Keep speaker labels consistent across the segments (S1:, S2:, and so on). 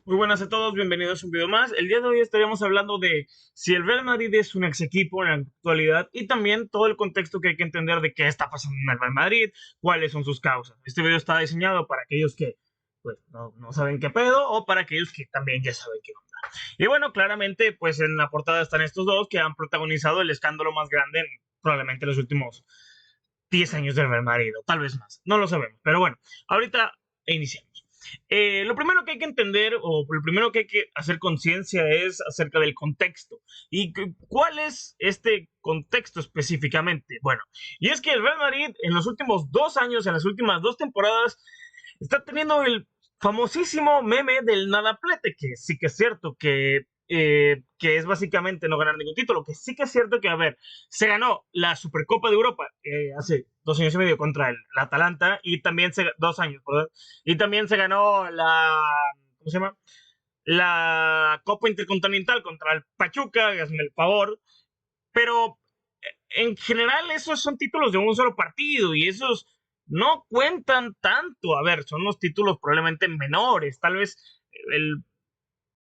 S1: Muy buenas a todos, bienvenidos a un video más. El día de hoy estaríamos hablando de si el Real Madrid es un ex equipo en la actualidad y también todo el contexto que hay que entender de qué está pasando en el Real Madrid, cuáles son sus causas. Este video está diseñado para aquellos que pues no saben qué pedo o para aquellos que también ya saben qué onda. Y bueno, claramente pues en la portada están estos dos que han protagonizado el escándalo más grande en probablemente los últimos 10 años del Real Madrid, o tal vez más, no lo sabemos. Pero bueno, ahorita iniciamos. Lo primero que hay que entender, o lo primero que hay que hacer conciencia es acerca del contexto. ¿Y cuál es este contexto específicamente? Bueno, y es que el Real Madrid en los últimos 2 años, en las últimas 2 temporadas, está teniendo el famosísimo meme del nadaplete, que sí que es cierto que es básicamente no ganar ningún título, que sí que es cierto que, a ver, se ganó la Supercopa de Europa hace 2 años y medio contra el Atalanta, y también 2 años, perdón, y también se ganó ¿cómo se llama? La Copa Intercontinental contra el Pachuca, hazme el favor, pero en general esos son títulos de un solo partido y esos no cuentan tanto. A ver, son los títulos probablemente menores, tal vez el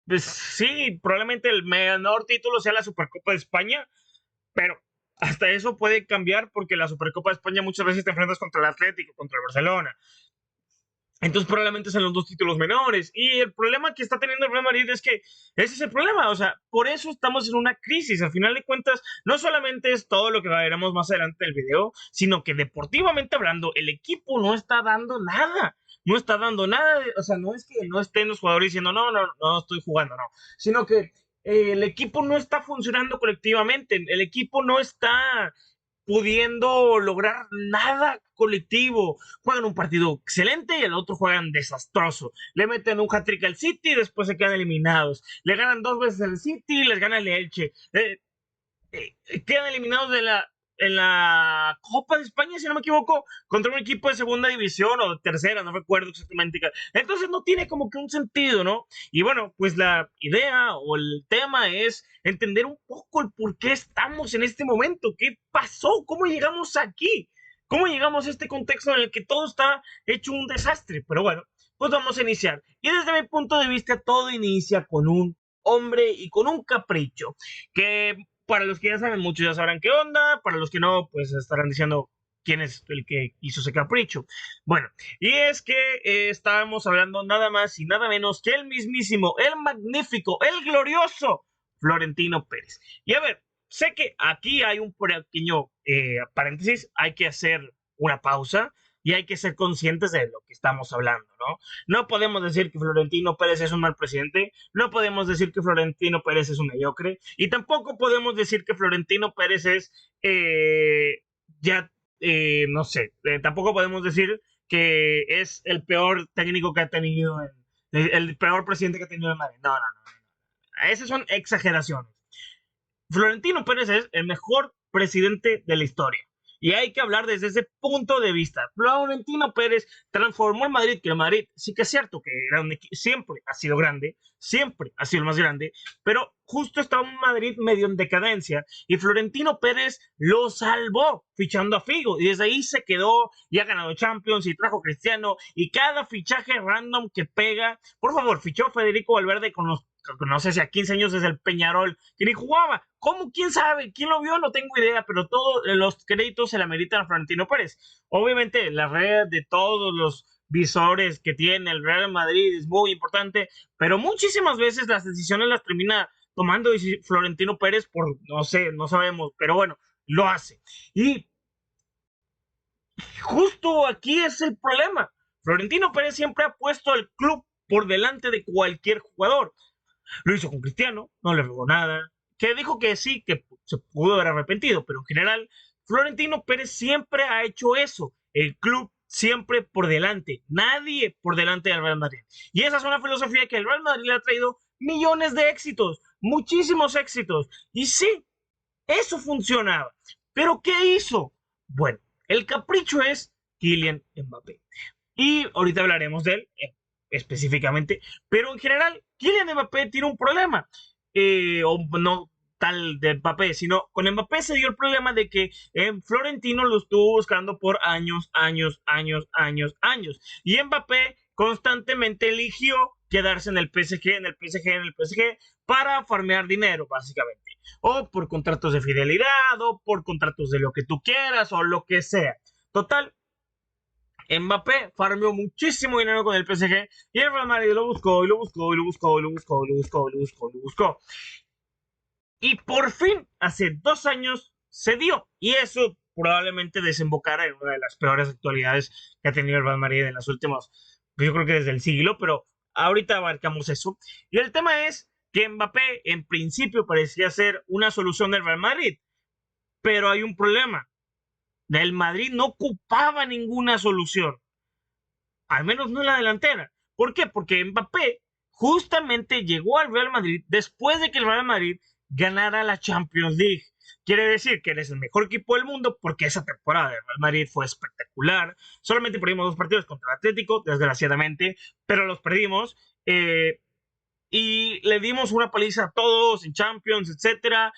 S1: pues sí, probablemente el menor título sea la Supercopa de España, pero hasta eso puede cambiar porque la Supercopa de España muchas veces te enfrentas contra el Atlético, contra el Barcelona. Entonces probablemente sean los dos títulos menores. Y el problema que está teniendo el Real Madrid es que ese es el problema. O sea, por eso estamos en una crisis. Al final de cuentas, no solamente es todo lo que veremos más adelante del video, sino que deportivamente hablando, el equipo no está dando nada. No está dando nada. O sea, no es que no estén los jugadores diciendo, no estoy jugando, no. Sino que el equipo no está funcionando colectivamente. El equipo no está pudiendo lograr nada colectivo. Juegan un partido excelente y el otro juegan desastroso. Le meten un hat-trick al City y después se quedan eliminados. Le ganan 2 veces al City y les gana el Elche. Quedan eliminados en la Copa de España, si no me equivoco, contra un equipo de segunda división o de tercera, no recuerdo exactamente. Entonces no tiene como que un sentido, ¿no? Y bueno, pues la idea o el tema es entender un poco el por qué estamos en este momento, qué pasó, cómo llegamos aquí, cómo llegamos a este contexto en el que todo está hecho un desastre. Pero bueno, pues vamos a iniciar. Y desde mi punto de vista, todo inicia con un hombre y con un capricho que para los que ya saben, muchos ya sabrán qué onda. Para los que no, pues estarán diciendo quién es el que hizo ese capricho. Bueno, y es que estábamos hablando nada más y nada menos que el mismísimo, el magnífico, el glorioso Florentino Pérez. Y a ver, sé que aquí hay un pequeño paréntesis, hay que hacer una pausa y hay que ser conscientes de lo que estamos hablando, ¿no? No podemos decir que Florentino Pérez es un mal presidente, no podemos decir que Florentino Pérez es un mediocre, y tampoco podemos decir que Florentino Pérez es, no sé, tampoco podemos decir que es el peor técnico que ha tenido, el peor presidente que ha tenido en Madrid. No. Esas son exageraciones. Florentino Pérez es el mejor presidente de la historia. Y hay que hablar desde ese punto de vista. Florentino Pérez transformó el Madrid, que el Madrid sí que es cierto que era siempre ha sido grande, siempre ha sido el más grande, pero justo está un Madrid medio en decadencia y Florentino Pérez lo salvó fichando a Figo y desde ahí se quedó y ha ganado Champions y trajo Cristiano y cada fichaje random que pega. Por favor, fichó a Federico Valverde con los, no sé si a 15 años desde el Peñarol, que ni jugaba. ¿Cómo? ¿Quién sabe? ¿Quién lo vio? No tengo idea, pero todos los créditos se le ameritan a Florentino Pérez. Obviamente, la red de todos los visores que tiene el Real Madrid es muy importante, pero muchísimas veces las decisiones las termina tomando Florentino Pérez por, no sé, no sabemos, pero bueno, lo hace. Y justo aquí es el problema. Florentino Pérez siempre ha puesto al club por delante de cualquier jugador. Lo hizo con Cristiano, no le robó nada, que dijo que sí, que se pudo haber arrepentido, pero en general, Florentino Pérez siempre ha hecho eso, el club siempre por delante, nadie por delante del Real Madrid. Y esa es una filosofía que el Real Madrid le ha traído millones de éxitos, muchísimos éxitos, y sí, eso funcionaba. ¿Pero qué hizo? Bueno, el capricho es Kylian Mbappé. Y ahorita hablaremos de él específicamente, pero en general, Kylian Mbappé tiene un problema, o no tal de Mbappé, sino con Mbappé se dio el problema de que Florentino lo estuvo buscando por años, y Mbappé constantemente eligió quedarse en el PSG, en el PSG, en el PSG, para farmear dinero, básicamente. O por contratos de fidelidad, o por contratos de lo que tú quieras, o lo que sea. Total, Mbappé farmeó muchísimo dinero con el PSG y el Real Madrid lo buscó y lo buscó y lo buscó y lo buscó y lo buscó y lo buscó y lo buscó. Y por fin, hace 2 años, se dio. Y eso probablemente desembocara en una de las peores actualidades que ha tenido el Real Madrid en las últimas, pues yo creo que desde el siglo, pero ahorita abarcamos eso. Y el tema es que Mbappé en principio parecía ser una solución del Real Madrid, pero hay un problema. El Madrid no ocupaba ninguna solución, al menos no en la delantera. ¿Por qué? Porque Mbappé justamente llegó al Real Madrid después de que el Real Madrid ganara la Champions League. Quiere decir que eres el mejor equipo del mundo porque esa temporada del Real Madrid fue espectacular. Solamente perdimos 2 partidos contra el Atlético, desgraciadamente, pero los perdimos. Y le dimos una paliza a todos en Champions, etcétera.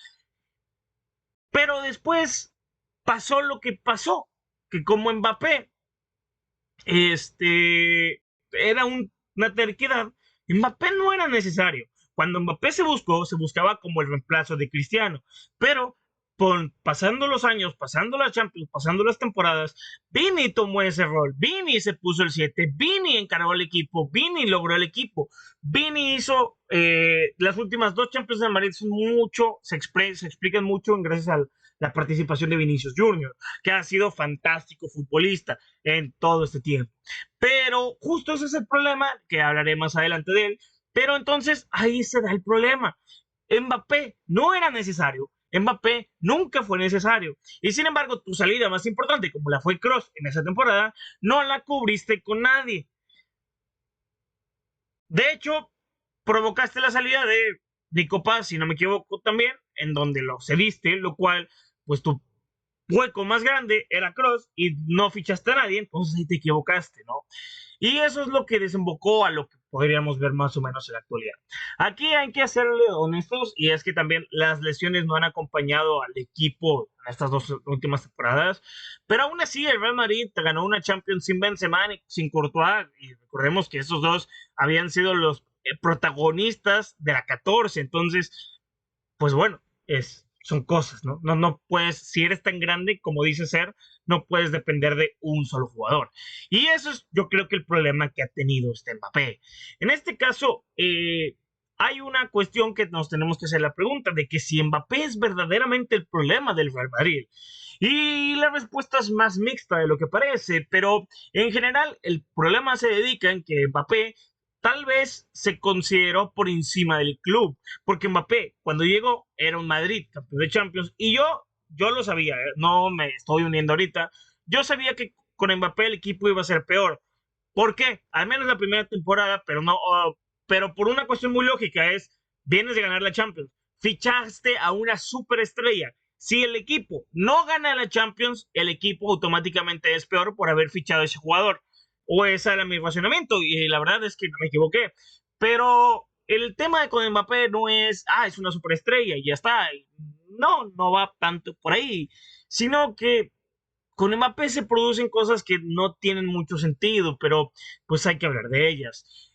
S1: Pero después pasó lo que pasó, que como Mbappé era una terquedad. Mbappé no era necesario. Cuando Mbappé se buscaba como el reemplazo de Cristiano. Pero pasando los años, pasando las Champions, pasando las temporadas, Vini tomó ese rol. Vini se puso el 7. Vini encargó el equipo. Vini logró el equipo. Vini hizo las últimas 2 Champions de Madrid. Son mucho, se explican mucho gracias a la participación de Vinicius Junior, que ha sido fantástico futbolista en todo este tiempo. Pero justo ese es el problema, que hablaré más adelante de él. Pero entonces ahí se da el problema. Mbappé no era necesario. Mbappé nunca fue necesario. Y sin embargo, tu salida más importante, como la fue Kroos en esa temporada, no la cubriste con nadie. De hecho, provocaste la salida de Nico Paz, si no me equivoco también, en donde lo cediste, lo cual, pues tu hueco más grande era Kroos y no fichaste a nadie, entonces ahí te equivocaste, ¿no? Y eso es lo que desembocó a lo que podríamos ver más o menos en la actualidad. Aquí hay que serle honestos, y es que también las lesiones no han acompañado al equipo en estas 2 últimas temporadas, pero aún así el Real Madrid ganó una Champions sin Benzema, sin Courtois, y recordemos que esos dos habían sido los protagonistas de la 14, entonces, pues bueno, son cosas, ¿no? No puedes, si eres tan grande como dices ser, no puedes depender de un solo jugador. Y eso es, yo creo que el problema que ha tenido este Mbappé. En este caso, hay una cuestión que nos tenemos que hacer la pregunta de que si Mbappé es verdaderamente el problema del Real Madrid. Y la respuesta es más mixta de lo que parece, pero en general el problema se dedica en que Mbappé tal vez se consideró por encima del club, porque Mbappé cuando llegó era un Madrid campeón de Champions y yo lo sabía, no me estoy uniendo ahorita, yo sabía que con Mbappé el equipo iba a ser peor. ¿Por qué? Al menos la primera temporada, pero no, pero por una cuestión muy lógica es, vienes de ganar la Champions, fichaste a una superestrella. Si el equipo no gana la Champions, el equipo automáticamente es peor por haber fichado a ese jugador. O ese era mi razonamiento, y la verdad es que no me equivoqué. Pero el tema de con Mbappé no es, es una superestrella y ya está. No va tanto por ahí, sino que con Mbappé se producen cosas que no tienen mucho sentido, pero pues hay que hablar de ellas.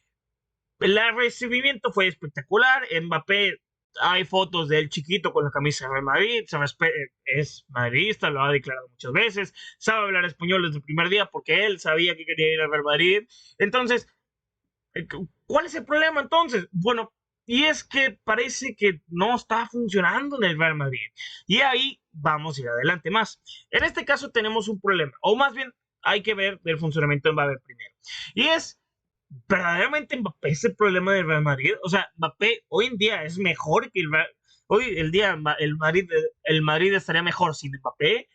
S1: El recibimiento fue espectacular. Mbappé, hay fotos de él chiquito con la camisa de Real Madrid, es madridista, lo ha declarado muchas veces, sabe hablar español desde el primer día porque él sabía que quería ir al Real Madrid. Entonces, ¿cuál es el problema entonces? Bueno, y es que parece que no está funcionando en el Real Madrid. Y ahí vamos a ir adelante más. En este caso tenemos un problema, o más bien hay que ver el funcionamiento de Mbappé primero. Y es, ¿verdaderamente Mbappé es el problema del Real Madrid? O sea, Mbappé hoy en día es mejor que hoy el día el Madrid estaría mejor sin Mbappé.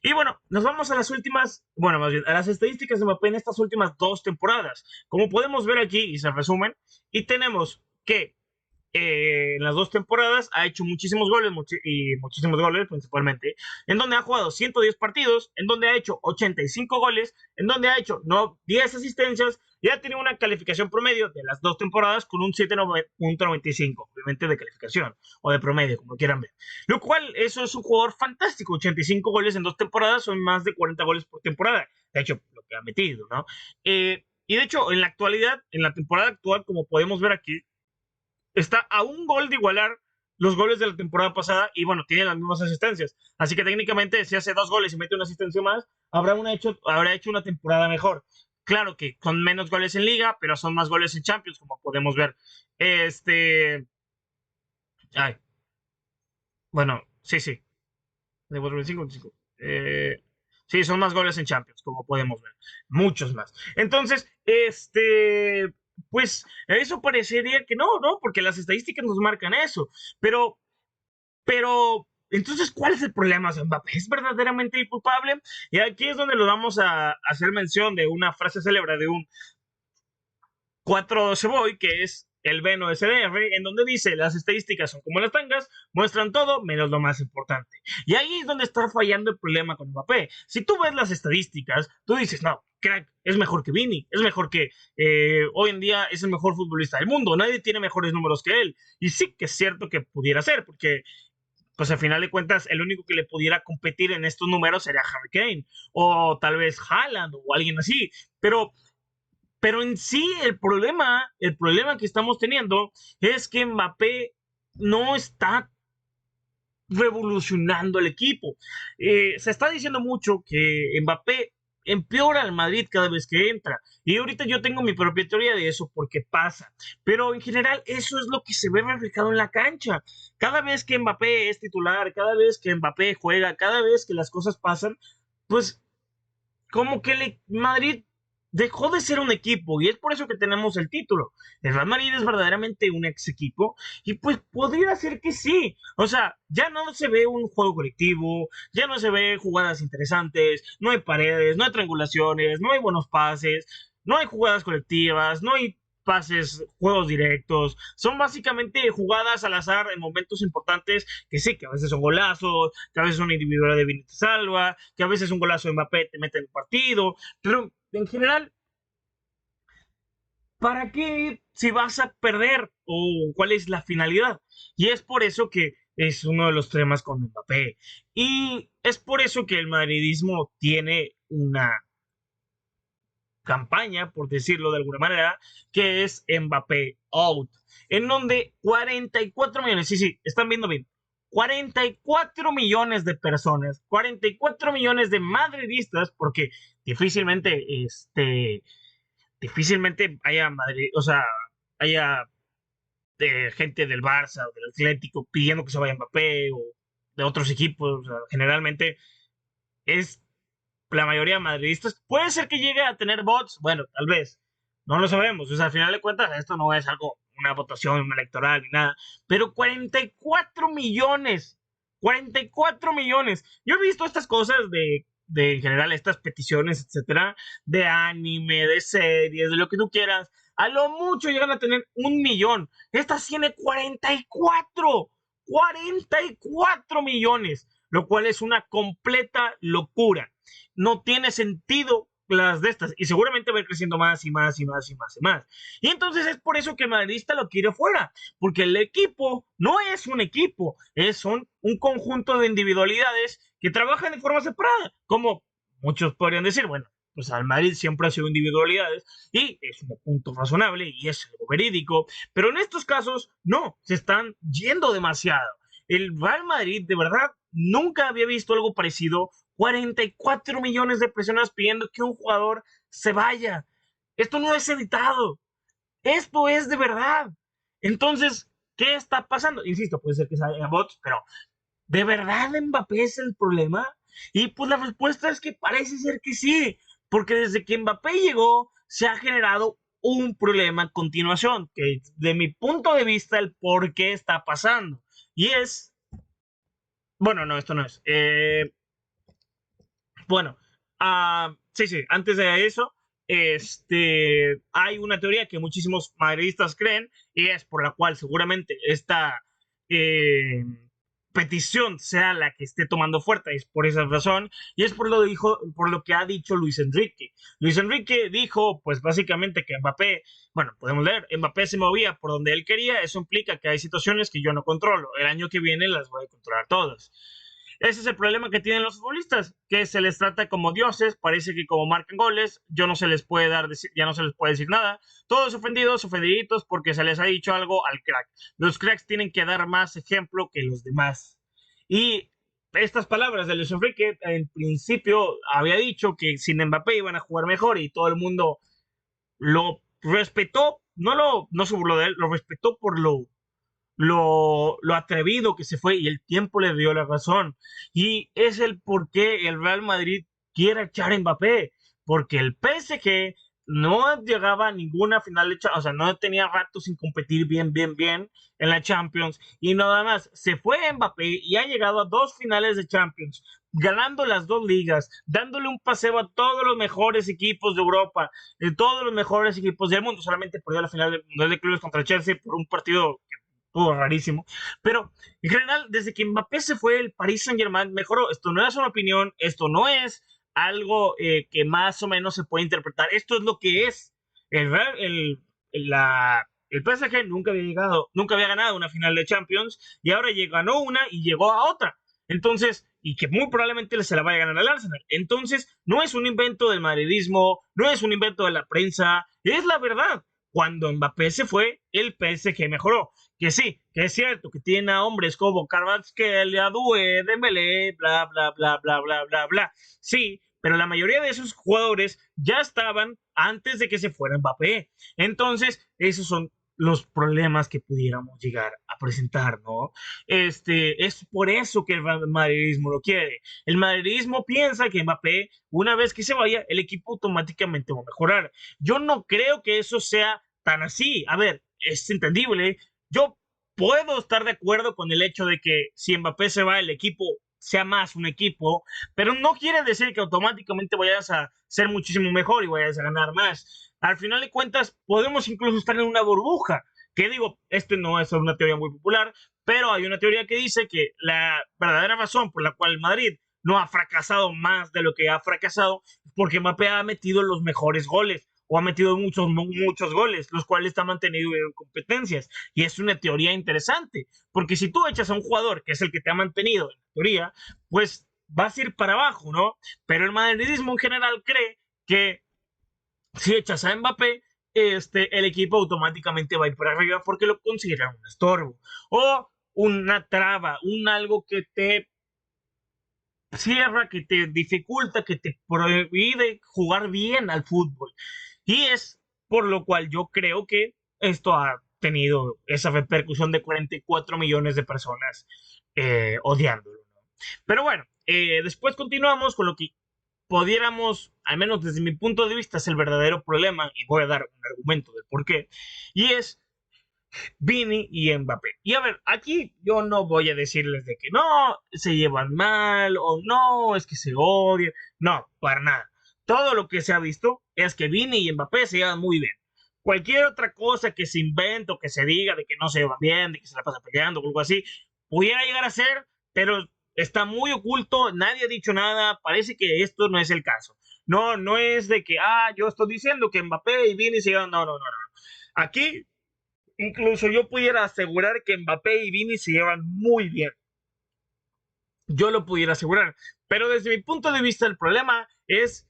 S1: Y bueno, nos vamos a las últimas, bueno, más bien, a las estadísticas de Mbappé en estas últimas 2 temporadas. Como podemos ver aquí, y se resumen, y tenemos que en las 2 temporadas ha hecho muchísimos goles, y muchísimos goles principalmente, en donde ha jugado 110 partidos, en donde ha hecho 85 goles, en donde ha hecho 10 asistencias, y ha tenido una calificación promedio de las 2 temporadas con un 7.95, obviamente de calificación, o de promedio, como quieran ver. Lo cual, eso es un jugador fantástico, 85 goles en 2 temporadas, son más de 40 goles por temporada, de hecho, lo que ha metido, ¿no? Y de hecho, en la actualidad, en la temporada actual, como podemos ver aquí, está a un gol de igualar los goles de la temporada pasada y bueno, tiene las mismas asistencias. Así que técnicamente, si hace 2 goles y mete una asistencia más, habrá hecho una temporada mejor. Claro que con menos goles en liga, pero son más goles en Champions, como podemos ver. Este. Ay, bueno, sí, sí. De 25, 25. Sí, son más goles en Champions, como podemos ver. Muchos más. Entonces, pues eso parecería que no, ¿no? Porque las estadísticas nos marcan eso. Pero, entonces, ¿cuál es el problema? ¿Mbappé es verdaderamente el culpable? Y aquí es donde lo vamos a hacer mención de una frase célebre de un 412 Boy, que es el Veno SDR, en donde dice: las estadísticas son como las tangas, muestran todo menos lo más importante. Y ahí es donde está fallando el problema con Mbappé. Si tú ves las estadísticas, tú dices: no, crack, es mejor que Vini, es mejor que hoy en día es el mejor futbolista del mundo, nadie tiene mejores números que él. Y sí que es cierto que pudiera ser, porque pues al final de cuentas el único que le pudiera competir en estos números sería Harry Kane, o tal vez Haaland, o alguien así. Pero en sí el problema que estamos teniendo es que Mbappé no está revolucionando el equipo. Se está diciendo mucho que Mbappé empeora al Madrid cada vez que entra. Y ahorita yo tengo mi propia teoría de eso porque pasa. Pero en general eso es lo que se ve reflejado en la cancha. Cada vez que Mbappé es titular, cada vez que Mbappé juega, cada vez que las cosas pasan, pues como que el Madrid dejó de ser un equipo y es por eso que tenemos el título. El Real Madrid es verdaderamente un ex equipo y pues podría ser que sí. O sea, ya no se ve un juego colectivo, ya no se ve jugadas interesantes, no hay paredes, no hay triangulaciones, no hay buenos pases, no hay jugadas colectivas, no hay pases, juegos directos, son básicamente jugadas al azar en momentos importantes que sí, que a veces son golazos, que a veces una individualidad de Vini te salva, que a veces un golazo de Mbappé te mete en el partido, pero en general, ¿para qué si vas a perder? ¿O cuál es la finalidad? Y es por eso que es uno de los temas con Mbappé. Y es por eso que el madridismo tiene una campaña, por decirlo de alguna manera, que es Mbappé Out, en donde 44 millones, sí, sí, están viendo bien, 44 millones de personas, 44 millones de madridistas, porque difícilmente, difícilmente haya Madrid, o sea, haya gente del Barça o del Atlético pidiendo que se vaya Mbappé o de otros equipos, o sea, generalmente es la mayoría de madridistas. Puede ser que llegue a tener bots, bueno, tal vez, no lo sabemos. O sea, al final de cuentas, esto no es algo, una votación electoral ni nada, pero 44 millones, 44 millones. Yo he visto estas cosas de en general, estas peticiones, etcétera, de anime, de series, de lo que tú quieras. A lo mucho llegan a tener 1 millón. Esta tiene 44 millones, lo cual es una completa locura. No tiene sentido las de estas y seguramente va a ir creciendo más y más y más y más y más. Y entonces es por eso que el madridista lo quiere fuera, porque el equipo no es un equipo, son un conjunto de individualidades que trabajan de forma separada, como muchos podrían decir. Bueno, pues al Madrid siempre ha sido individualidades y es un punto razonable y es algo verídico, pero en estos casos no, se están yendo demasiado. El Real Madrid de verdad nunca había visto algo parecido. 44 millones de personas pidiendo que un jugador se vaya. Esto no es editado. Esto es de verdad. Entonces, ¿qué está pasando? Insisto, puede ser que salga bots, pero ¿de verdad Mbappé es el problema? Y pues la respuesta es que parece ser que sí, porque desde que Mbappé llegó se ha generado un problema a continuación, que de mi punto de vista el por qué está pasando. Y es, bueno, no, esto no es. Bueno, sí, sí, antes de eso, hay una teoría que muchísimos madridistas creen y es por la cual seguramente esta eh, petición sea la que esté tomando fuerza, es por esa razón y es por lo que ha dicho Luis Enrique. Luis Enrique dijo, pues básicamente que Mbappé, bueno, podemos leer, Mbappé se movía por donde él quería, eso implica que hay situaciones que yo no controlo, el año que viene las voy a controlar todas. Ese es el problema que tienen los futbolistas, que se les trata como dioses, parece que como marcan goles, yo no se les puede dar, ya no se les puede decir nada. Todos ofendidos, ofendiditos, porque se les ha dicho algo al crack. Los cracks tienen que dar más ejemplo que los demás. Y estas palabras de Luis Enrique, en principio había dicho que sin Mbappé iban a jugar mejor y todo el mundo lo respetó, no se burló de él, lo respetó por lo atrevido que se fue y el tiempo le dio la razón. Y es el por qué el Real Madrid quiere echar a Mbappé, porque el PSG no llegaba a ninguna final de Champions, o sea, no tenía rato sin competir bien en la Champions y nada más. Se fue Mbappé y ha llegado a 2 finales de Champions, ganando las 2 ligas, dándole un paseo a todos los mejores equipos de Europa, de todos los mejores equipos del mundo. Solamente perdió la final del Mundial de Clubes contra el Chelsea por un partido que estuvo rarísimo. Pero en general, desde que Mbappé se fue, el Paris Saint-Germain mejoró. Esto no es una opinión, esto no es algo que más o menos se puede interpretar. Esto es lo que es. El, el PSG nunca había ganado una final de Champions y ahora ganó una y llegó a otra. Entonces, y que muy probablemente se la vaya a ganar al Arsenal. Entonces, no es un invento del madridismo, no es un invento de la prensa, es la verdad. Cuando Mbappé se fue, el PSG mejoró. Que sí, que es cierto, que tiene a hombres como Kvaratskhelia, Doué, Dembélé, bla, bla, bla, bla, bla, bla, bla. Sí, pero la mayoría de esos jugadores ya estaban antes de que se fuera Mbappé. Entonces, esos son los problemas que pudiéramos llegar a presentar, ¿no? Es por eso que el madridismo lo quiere. El madridismo piensa que Mbappé, una vez que se vaya, el equipo automáticamente va a mejorar. Yo no creo que eso sea tan así. A ver, es entendible. Yo puedo estar de acuerdo con el hecho de que si Mbappé se va, el equipo sea más un equipo, pero no quiere decir que automáticamente vayas a ser muchísimo mejor y vayas a ganar más. Al final de cuentas, podemos incluso estar en una burbuja, que digo, no es una teoría muy popular, pero hay una teoría que dice que la verdadera razón por la cual Madrid no ha fracasado más de lo que ha fracasado es porque Mbappé ha metido los mejores goles o ha metido muchos goles, los cuales está mantenido en competencias. Y es una teoría interesante, porque si tú echas a un jugador que es el que te ha mantenido en teoría, pues vas a ir para abajo, ¿no? Pero el madridismo en general cree que si echas a Mbappé, el equipo automáticamente va a ir para arriba porque lo consideran un estorbo o una traba, un algo que te cierra, que te dificulta, que te prohíbe jugar bien al fútbol. Y es por lo cual yo creo que esto ha tenido esa repercusión de 44 millones de personas odiándolo, ¿no? Pero bueno, después continuamos con lo que pudiéramos, al menos desde mi punto de vista, es el verdadero problema, y voy a dar un argumento del por qué, y es Vini y Mbappé. Y a ver, aquí yo no voy a decirles de que no, se llevan mal, o no, es que se odian, no, para nada. Todo lo que se ha visto es que Vini y Mbappé se llevan muy bien. Cualquier otra cosa que se invente o que se diga de que no se llevan bien, de que se la pasa peleando o algo así, pudiera llegar a ser, pero está muy oculto, nadie ha dicho nada, parece que esto no es el caso. No, no es de que, yo estoy diciendo que Mbappé y Vini se llevan, no, no, no, no. Aquí incluso yo pudiera asegurar que Mbappé y Vini se llevan muy bien. Yo lo pudiera asegurar. Pero desde mi punto de vista el problema es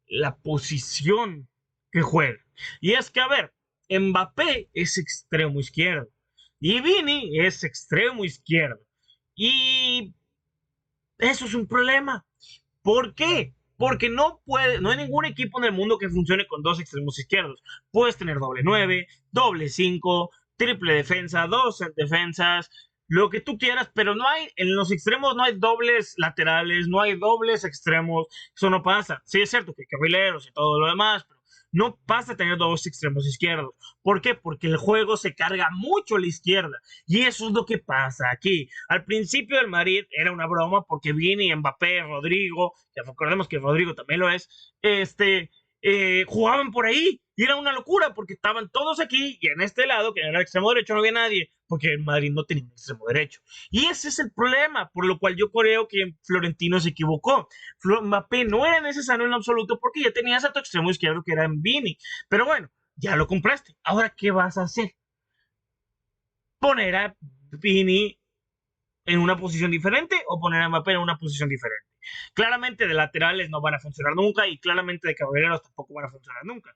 S1: la posición que juega. Y es que, a ver, Mbappé es extremo izquierdo. Y Vini es extremo izquierdo. Y eso es un problema. ¿Por qué? Porque no hay ningún equipo en el mundo que funcione con 2 extremos izquierdos. Puedes tener doble 9, doble 5, triple defensa, 2 defensas, lo que tú quieras, pero en los extremos no hay dobles laterales, no hay dobles extremos, eso no pasa. Sí es cierto que hay carrileros y todo lo demás, pero no pasa a tener 2 extremos izquierdos. ¿Por qué? Porque el juego se carga mucho a la izquierda. Y eso es lo que pasa aquí. Al principio del Madrid era una broma porque Vini, Mbappé, Rodrigo, que recordemos que Rodrigo también lo es, jugaban por ahí. Y era una locura porque estaban todos aquí y en este lado, que era el extremo derecho, no había nadie porque el Madrid no tenía un extremo derecho. Y ese es el problema, por lo cual yo creo que Florentino se equivocó. Mbappé no era necesario en lo absoluto porque ya tenías a tu extremo izquierdo que era en Vini. Pero bueno, ya lo compraste. Ahora, ¿qué vas a hacer? Poner a Vini en una posición diferente o poner a Mbappé en una posición diferente. Claramente de laterales no van a funcionar nunca y claramente de carrileros tampoco van a funcionar nunca.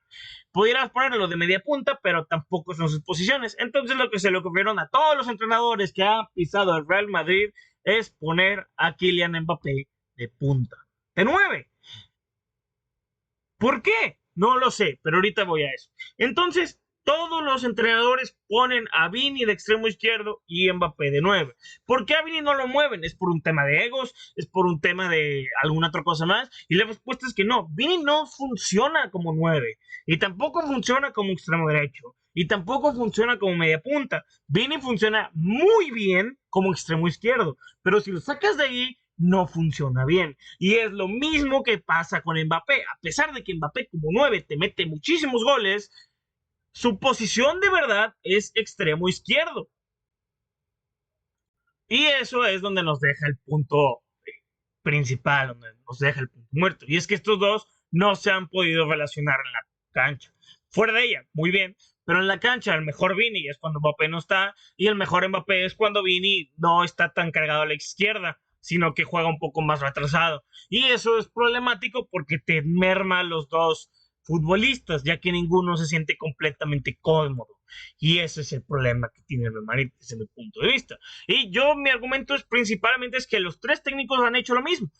S1: Pudieras ponerlo de media punta, pero tampoco son sus posiciones. Entonces lo que se le ocurrieron a todos los entrenadores que han pisado el Real Madrid es poner a Kylian Mbappé de punta, de 9. ¿Por qué? No lo sé, pero ahorita voy a eso. Entonces, todos los entrenadores ponen a Vini de extremo izquierdo y Mbappé de 9. ¿Por qué a Vini no lo mueven? ¿Es por un tema de egos? ¿Es por un tema de alguna otra cosa más? Y la respuesta es que no. Vini no funciona como 9. Y tampoco funciona como extremo derecho. Y tampoco funciona como media punta. Vini funciona muy bien como extremo izquierdo. Pero si lo sacas de ahí, no funciona bien. Y es lo mismo que pasa con Mbappé. A pesar de que Mbappé como 9 te mete muchísimos goles, su posición de verdad es extremo izquierdo. Y eso es donde nos deja el punto principal, donde nos deja el punto muerto. Y es que estos dos no se han podido relacionar en la cancha. Fuera de ella, muy bien. Pero en la cancha, el mejor Vini es cuando Mbappé no está. Y el mejor Mbappé es cuando Vini no está tan cargado a la izquierda, sino que juega un poco más retrasado. Y eso es problemático porque te merma a los dos futbolistas, ya que ninguno se siente completamente cómodo. Y ese es el problema que tiene el Real Madrid desde mi punto de vista. Y mi argumento es principalmente es que los tres técnicos han hecho lo mismo.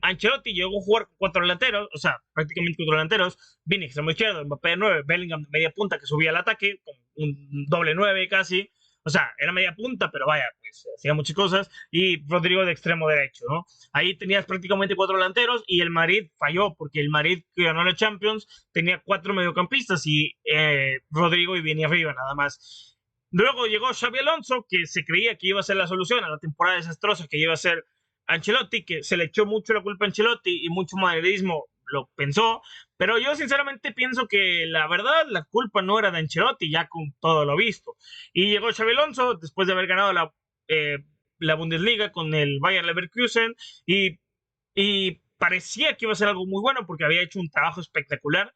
S1: Ancelotti llegó a jugar con 4 delanteros, o sea, prácticamente 4 delanteros. Vini, extremo izquierdo, Mbappé de 9, Bellingham de media punta que subía al ataque, con un doble 9 casi. O sea, era media punta, pero vaya, pues hacía muchas cosas. Y Rodrigo de extremo derecho, ¿no? Ahí tenías prácticamente 4 delanteros y el Madrid falló, porque el Madrid que ganó la Champions tenía 4 mediocampistas y Rodrigo y Vini arriba, nada más. Luego llegó Xabi Alonso, que se creía que iba a ser la solución a la temporada desastrosa que iba a ser Ancelotti, que se le echó mucho la culpa a Ancelotti y mucho madridismo lo pensó, pero yo sinceramente pienso que la verdad la culpa no era de Ancelotti, ya con todo lo visto. Y llegó Xabi Alonso después de haber ganado la Bundesliga con el Bayer Leverkusen y parecía que iba a ser algo muy bueno porque había hecho un trabajo espectacular.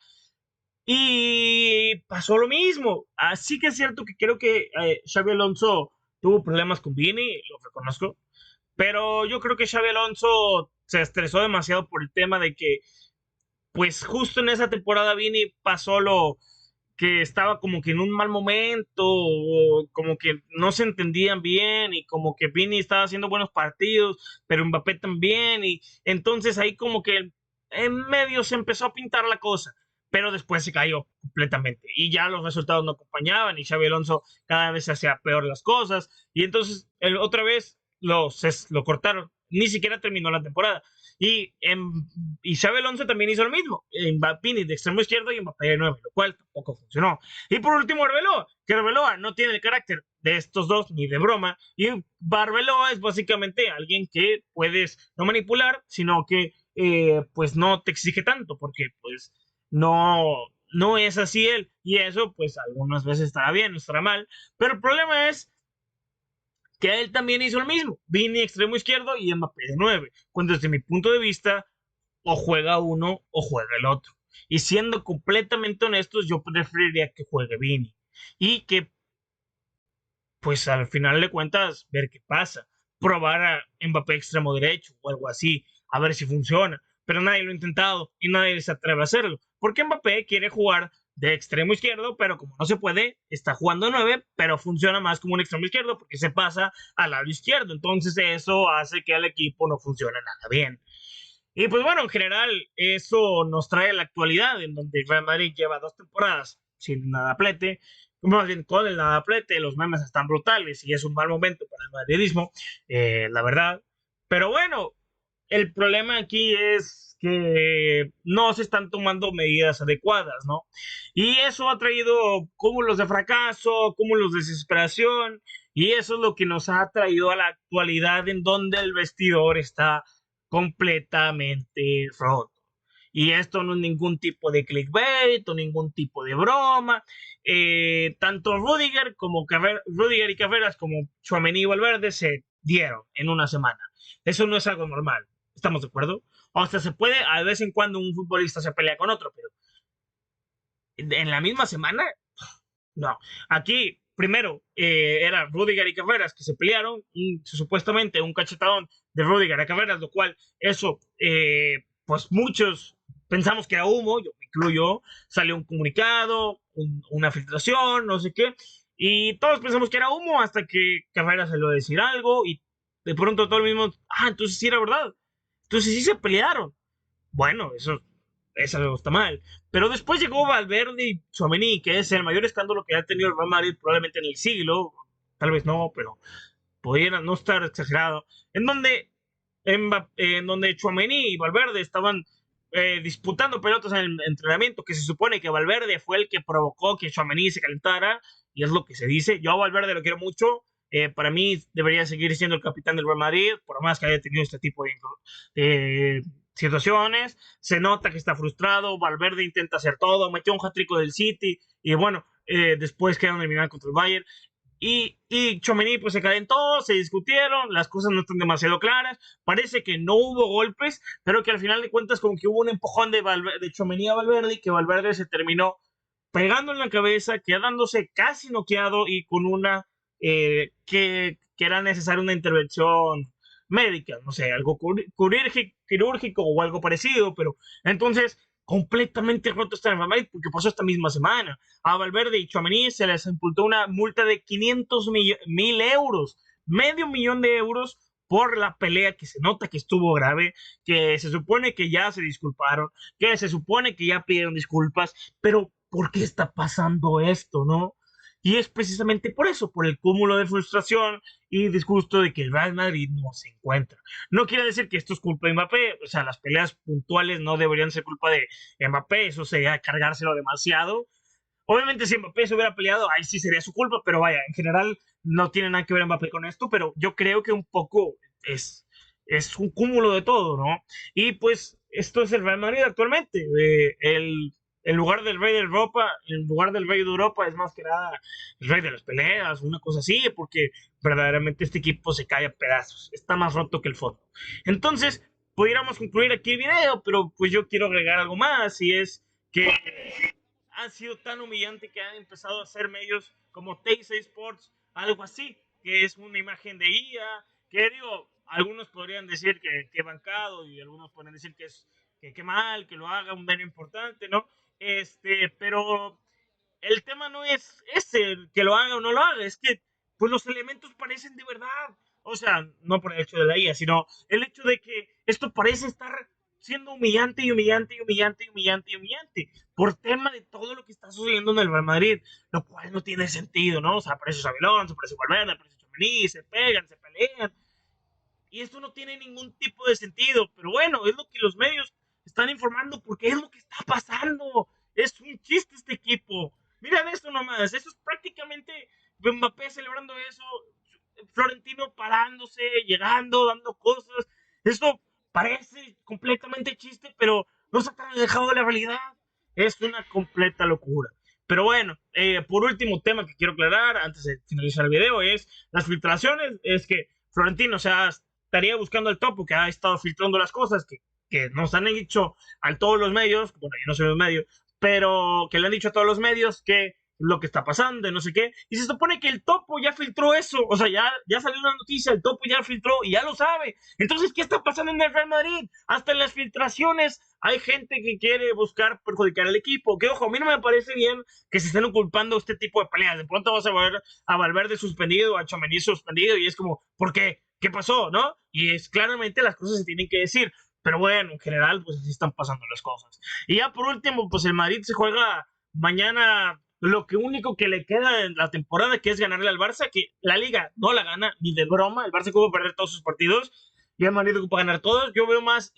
S1: Y pasó lo mismo. Así que es cierto que creo que Xabi Alonso tuvo problemas con Vini, lo reconozco. Pero yo creo que Xabi Alonso se estresó demasiado por el tema de que, pues justo en esa temporada Vini pasó lo que estaba como que en un mal momento, o como que no se entendían bien, y como que Vini estaba haciendo buenos partidos, pero Mbappé también, y entonces ahí como que en medio se empezó a pintar la cosa, pero después se cayó completamente, y ya los resultados no acompañaban, y Xabi Alonso cada vez hacía peor las cosas, y entonces otra vez lo cortaron, ni siquiera terminó la temporada. Y Xabi Alonso también hizo lo mismo. Mbappé de extremo izquierdo y Mbappé de 9, lo cual tampoco funcionó. Y por último, Arbeloa, que Arbeloa no tiene el carácter de estos dos ni de broma. Y Arbeloa es básicamente alguien que puedes no manipular, sino que pues no te exige tanto, porque pues no es así él. Y eso pues algunas veces estará bien, estará mal. Pero el problema es que él también hizo lo mismo. Vini extremo izquierdo y Mbappé de 9. Cuando desde mi punto de vista, o juega uno o juega el otro. Y siendo completamente honestos, yo preferiría que juegue Vini. Y que, pues al final de cuentas, ver qué pasa. Probar a Mbappé extremo derecho o algo así. A ver si funciona. Pero nadie lo ha intentado y nadie se atreve a hacerlo. Porque Mbappé quiere jugar de extremo izquierdo, pero como no se puede, está jugando 9, pero funciona más como un extremo izquierdo porque se pasa al lado izquierdo. Entonces eso hace que al equipo no funcione nada bien. Y pues bueno, en general eso nos trae a la actualidad, en donde el Real Madrid lleva 2 temporadas sin nadaplete, más bien con el nadaplete, los memes están brutales y es un mal momento para el madridismo, la verdad. Pero bueno, el problema aquí es que no se están tomando medidas adecuadas, ¿no? Y eso ha traído cúmulos de fracaso, cúmulos de desesperación, y eso es lo que nos ha traído a la actualidad en donde el vestidor está completamente roto. Y esto no es ningún tipo de clickbait o ningún tipo de broma. Tanto Rudiger y Carreras como Tchouaméni y Valverde se dieron en una semana. Eso no es algo normal. ¿Estamos de acuerdo? O sea, se puede, a vez en cuando un futbolista se pelea con otro, pero en la misma semana, no. Aquí, primero era Rudiger y Carreras que se pelearon, supuestamente un cachetadón de Rudiger a Carreras, lo cual eso, pues muchos pensamos que era humo, yo me incluyo, salió un comunicado, una filtración, no sé qué, y todos pensamos que era humo hasta que Carreras salió a decir algo y de pronto todo el mismo, entonces sí era verdad, entonces sí se pelearon. Bueno, eso está mal. Pero después llegó Valverde y Tchouaméni, que es el mayor escándalo que ha tenido el Real Madrid probablemente en el siglo. Tal vez no, pero podría no estar exagerado. En donde Tchouaméni y Valverde estaban disputando pelotas en el entrenamiento, que se supone que Valverde fue el que provocó que Tchouaméni se calentara, y es lo que se dice. Yo a Valverde lo quiero mucho. Para mí debería seguir siendo el capitán del Real Madrid, por más que haya tenido este tipo de situaciones. Se nota que está frustrado. Valverde intenta hacer todo, metió un hat-trick del City y bueno, después quedaron eliminados contra el Bayern. Y Tchouaméni pues se calentó, se discutieron, las cosas no están demasiado claras, parece que no hubo golpes, pero que al final de cuentas como que hubo un empujón de Tchouaméni a Valverde, y que Valverde se terminó pegando en la cabeza, quedándose casi noqueado y con una que era necesaria una intervención médica, no sé, algo quirúrgico o algo parecido, pero entonces completamente roto está el Real Madrid porque pasó esta misma semana. A Valverde y Tchouaméni se les imputó una multa de 500.000 euros, medio millón de euros por la pelea que se nota que estuvo grave, que se supone que ya se disculparon, que se supone que ya pidieron disculpas, pero ¿por qué está pasando esto, no? Y es precisamente por eso, por el cúmulo de frustración y disgusto de que el Real Madrid no se encuentra. No quiere decir que esto es culpa de Mbappé, o sea, las peleas puntuales no deberían ser culpa de Mbappé, eso sería cargárselo demasiado. Obviamente si Mbappé se hubiera peleado, ahí sí sería su culpa, pero vaya, en general no tiene nada que ver Mbappé con esto, pero yo creo que un poco es un cúmulo de todo, ¿no? Y pues esto es el Real Madrid actualmente. En lugar del rey de Europa, en lugar del rey de Europa, es más que nada el rey de las peleas, una cosa así, porque verdaderamente este equipo se cae a pedazos, está más roto que el fondo. Entonces, pudiéramos concluir aquí el video, pero pues yo quiero agregar algo más, y es que ha sido tan humillante que han empezado a hacer medios como Teisa Sports, algo así, que es una imagen de IA, que digo, algunos podrían decir que bancado y algunos podrían decir que mal, que lo haga un medio importante, ¿no? Pero el tema no es ese, que lo haga o no lo haga, es que pues los elementos parecen de verdad. O sea, no por el hecho de la IA, sino el hecho de que esto parece estar siendo humillante y humillante y humillante y humillante y humillante por tema de todo lo que está sucediendo en el Real Madrid, lo cual no tiene sentido, ¿no? O sea, aparece Sabelón, aparece Valverde, aparece Tchouaméni, se pegan, se pelean, y esto no tiene ningún tipo de sentido, pero bueno, es lo que los medios están informando porque es lo que está pasando. Es un chiste este equipo. Miren esto nomás, eso es prácticamente Mbappé celebrando eso, Florentino parándose, llegando, dando cosas. Esto parece completamente chiste, pero no se ha alejado de la realidad. Es una completa locura. Pero bueno, por último tema que quiero aclarar antes de finalizar el video es las filtraciones. Es que Florentino, o sea, estaría buscando al topo que ha estado filtrando las cosas que nos han dicho a todos los medios, bueno, yo no soy los medios, pero que le han dicho a todos los medios que lo que está pasando, no sé qué, y se supone que el topo ya filtró eso, o sea, ya salió una noticia, el topo ya filtró y ya lo sabe. Entonces, ¿qué está pasando en el Real Madrid? Hasta en las filtraciones hay gente que quiere buscar perjudicar al equipo, que ojo, a mí no me parece bien que se estén ocultando este tipo de peleas. De pronto vas a ver a Valverde suspendido, a Tchouaméni suspendido, y es como, ¿por qué? ¿Qué pasó? ¿No? Y es claramente las cosas se tienen que decir. Pero bueno, en general, pues así están pasando las cosas. Y ya por último, pues el Madrid se juega mañana lo que único que le queda en la temporada, que es ganarle al Barça, que la Liga no la gana ni de broma. El Barça ocupa perder todos sus partidos y el Madrid ocupa ganar todos. Yo veo más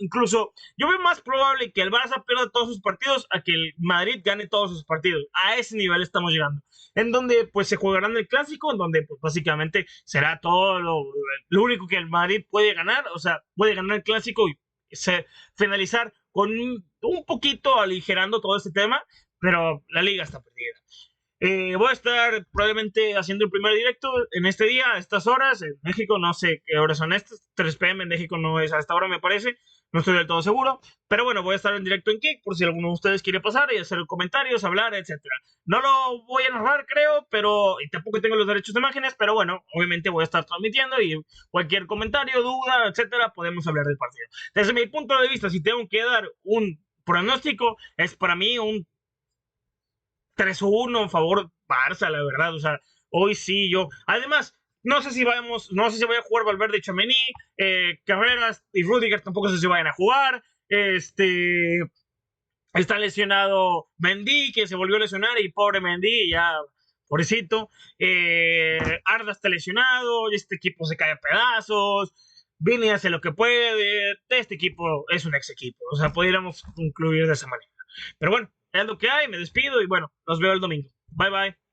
S1: probable que el Barça pierda todos sus partidos a que el Madrid gane todos sus partidos. A ese nivel estamos llegando. En donde pues se jugarán el Clásico, en donde pues básicamente será todo lo único que el Madrid puede ganar. O sea, puede ganar el Clásico y finalizar con un poquito aligerando todo este tema, pero la liga está perdida. Voy a estar probablemente haciendo el primer directo en este día, a estas horas, en México, no sé qué horas son estas, 3 p.m. en México no es a esta hora me parece, no estoy del todo seguro, pero bueno, voy a estar en directo en Kick por si alguno de ustedes quiere pasar y hacer comentarios, hablar, etcétera. No lo voy a narrar, creo, pero y tampoco tengo los derechos de imágenes, pero bueno, obviamente voy a estar transmitiendo y cualquier comentario, duda, etcétera, podemos hablar del partido. Desde mi punto de vista, si tengo que dar un pronóstico, es para mí un 3-1 en favor Barça, la verdad. O sea, hoy sí yo. Además, no sé si vaya a jugar Valverde y Tchouaméni, Carreras y Rudiger tampoco sé si vayan a jugar. Está lesionado Mendy, que se volvió a lesionar, y pobre Mendy, ya, pobrecito. Arda está lesionado, este equipo se cae a pedazos. Vini hace lo que puede. Este equipo es un ex equipo. O sea, pudiéramos concluir de esa manera. Pero bueno, es lo que hay, me despido y bueno, los veo el domingo. Bye bye.